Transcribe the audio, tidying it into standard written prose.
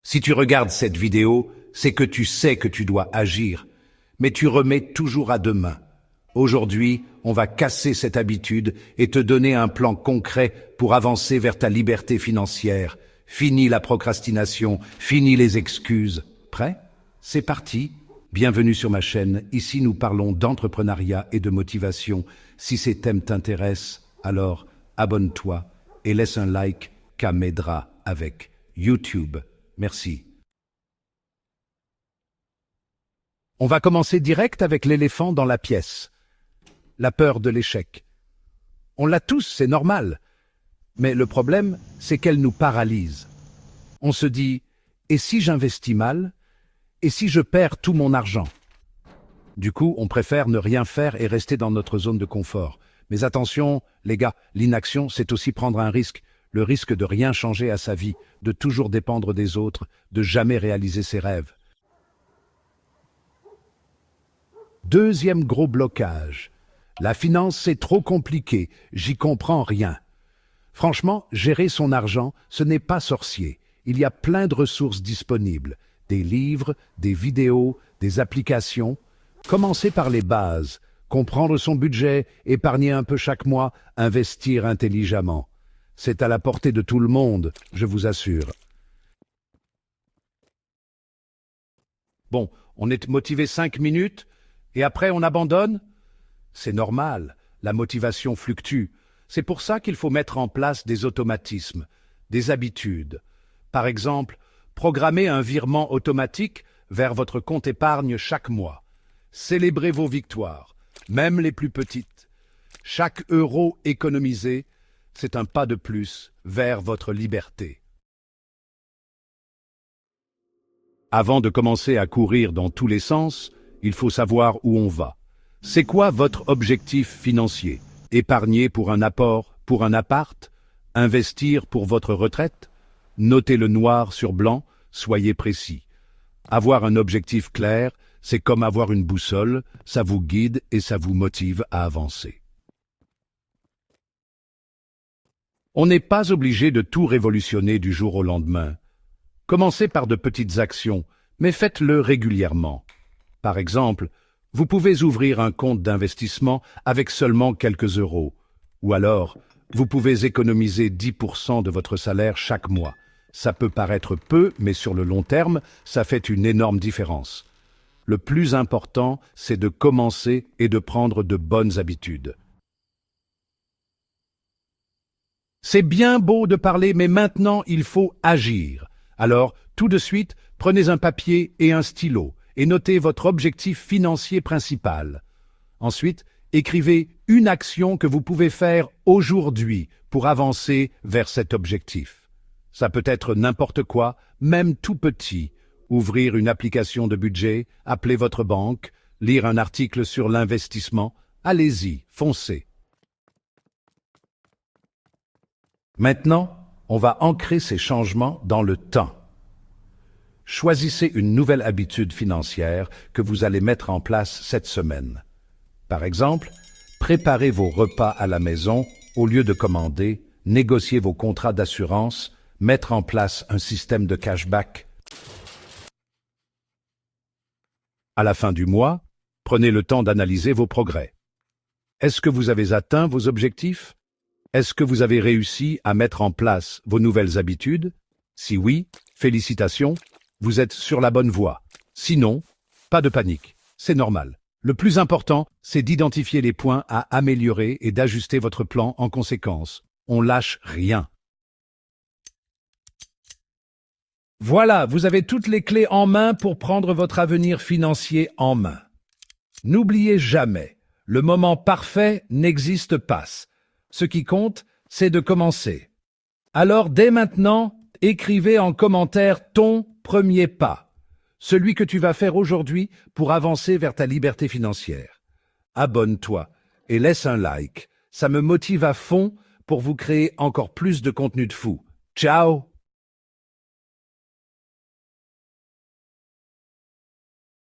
Si tu regardes cette vidéo, c'est que tu sais que tu dois agir, mais tu remets toujours à demain. Aujourd'hui, on va casser cette habitude et te donner un plan concret pour avancer vers ta liberté financière. Fini la procrastination, fini les excuses. Prêt? C'est parti. Bienvenue sur ma chaîne. Ici, nous parlons d'entrepreneuriat et de motivation. Si ces thèmes t'intéressent, alors abonne-toi et laisse un like, ça m'aidera avec YouTube. Merci. On va commencer direct avec l'éléphant dans la pièce. La peur de l'échec. On l'a tous, c'est normal. Mais le problème, c'est qu'elle nous paralyse. On se dit, et si j'investis mal? Et si je perds tout mon argent? Du coup, on préfère ne rien faire et rester dans notre zone de confort. Mais attention, les gars, l'inaction, c'est aussi prendre un risque. Le risque de rien changer à sa vie, de toujours dépendre des autres, de jamais réaliser ses rêves. Deuxième gros blocage. La finance, c'est trop compliqué, j'y comprends rien. Franchement, gérer son argent, ce n'est pas sorcier. Il y a plein de ressources disponibles. Des livres, des vidéos, des applications. Commencez par les bases. Comprendre son budget, épargner un peu chaque mois, investir intelligemment. C'est à la portée de tout le monde, je vous assure. Bon, on est motivé 5 minutes, et après on abandonne? C'est normal, la motivation fluctue. C'est pour ça qu'il faut mettre en place des automatismes, des habitudes. Par exemple, programmer un virement automatique vers votre compte épargne chaque mois. Célébrez vos victoires, même les plus petites. Chaque euro économisé, c'est un pas de plus vers votre liberté. Avant de commencer à courir dans tous les sens, il faut savoir où on va. C'est quoi votre objectif financier? Épargner pour un apport, pour un appart? Investir pour votre retraite? Notez-le noir sur blanc, soyez précis. Avoir un objectif clair, c'est comme avoir une boussole, ça vous guide et ça vous motive à avancer. On n'est pas obligé de tout révolutionner du jour au lendemain. Commencez par de petites actions, mais faites-le régulièrement. Par exemple, vous pouvez ouvrir un compte d'investissement avec seulement quelques euros. Ou alors, vous pouvez économiser 10% de votre salaire chaque mois. Ça peut paraître peu, mais sur le long terme, ça fait une énorme différence. Le plus important, c'est de commencer et de prendre de bonnes habitudes. C'est bien beau de parler, mais maintenant il faut agir. Alors, tout de suite, prenez un papier et un stylo et notez votre objectif financier principal. Ensuite, écrivez une action que vous pouvez faire aujourd'hui pour avancer vers cet objectif. Ça peut être n'importe quoi, même tout petit. Ouvrir une application de budget, appeler votre banque, lire un article sur l'investissement. Allez-y, foncez. Maintenant, on va ancrer ces changements dans le temps. Choisissez une nouvelle habitude financière que vous allez mettre en place cette semaine. Par exemple, préparez vos repas à la maison au lieu de commander, négociez vos contrats d'assurance, mettre en place un système de cashback. À la fin du mois, prenez le temps d'analyser vos progrès. Est-ce que vous avez atteint vos objectifs? Est-ce que vous avez réussi à mettre en place vos nouvelles habitudes? Si oui, félicitations, vous êtes sur la bonne voie. Sinon, pas de panique, c'est normal. Le plus important, c'est d'identifier les points à améliorer et d'ajuster votre plan en conséquence. On lâche rien. Voilà, vous avez toutes les clés en main pour prendre votre avenir financier en main. N'oubliez jamais, le moment parfait n'existe pas. Ce qui compte, c'est de commencer. Alors, dès maintenant, écrivez en commentaire ton premier pas, celui que tu vas faire aujourd'hui pour avancer vers ta liberté financière. Abonne-toi et laisse un like. Ça me motive à fond pour vous créer encore plus de contenu de fou. Ciao!